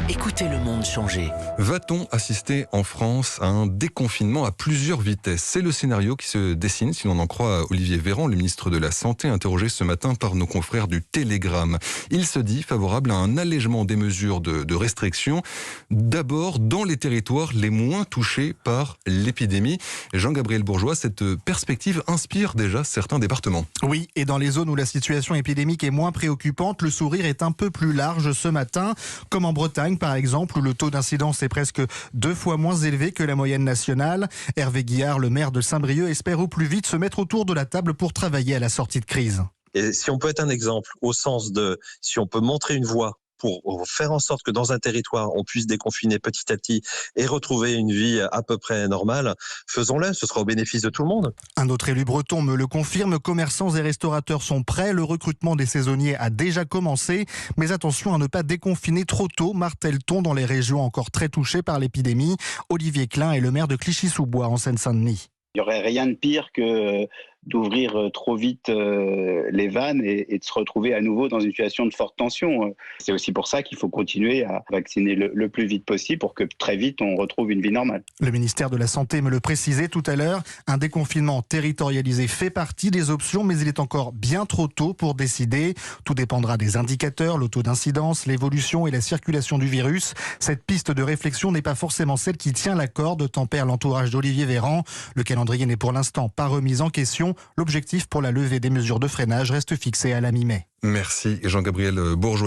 Écoutez le monde changer. Va-t-on assister en France à un déconfinement à plusieurs vitesses ? C'est le scénario qui se dessine, si l'on en croit Olivier Véran, le ministre de la Santé, interrogé ce matin par nos confrères du Télégramme. Il se dit favorable à un allègement des mesures de restriction, d'abord dans les territoires les moins touchés par l'épidémie. Jean-Gabriel Bourgeois, cette perspective inspire déjà certains départements. Oui, et dans les zones où la situation épidémique est moins préoccupante, le sourire est un peu plus large ce matin, comme en Bretagne par exemple, où le taux d'incidence est presque 2 fois moins élevé que la moyenne nationale. Hervé Guillard, le maire de Saint-Brieuc, espère au plus vite se mettre autour de la table pour travailler à la sortie de crise. Et si on peut être un exemple, au sens de si on peut montrer une voie pour faire en sorte que dans un territoire, on puisse déconfiner petit à petit et retrouver une vie à peu près normale, faisons-le, ce sera au bénéfice de tout le monde. Un autre élu breton me le confirme, commerçants et restaurateurs sont prêts, le recrutement des saisonniers a déjà commencé, mais attention à ne pas déconfiner trop tôt, martèle-t-on dans les régions encore très touchées par l'épidémie. Olivier Klein est le maire de Clichy-sous-Bois en Seine-Saint-Denis. Il n'y aurait rien de pire que d'ouvrir trop vite les vannes et de se retrouver à nouveau dans une situation de forte tension. C'est aussi pour ça qu'il faut continuer à vacciner le plus vite possible pour que très vite on retrouve une vie normale. Le ministère de la Santé me le précisait tout à l'heure, un déconfinement territorialisé fait partie des options, mais il est encore bien trop tôt pour décider. Tout dépendra des indicateurs, le taux d'incidence, l'évolution et la circulation du virus. Cette piste de réflexion n'est pas forcément celle qui tient la corde, tempère l'entourage d'Olivier Véran. Le calendrier n'est pour l'instant pas remis en question. L'objectif pour la levée des mesures de freinage reste fixé à la mi-mai. Merci Jean-Gabriel Bourgeois.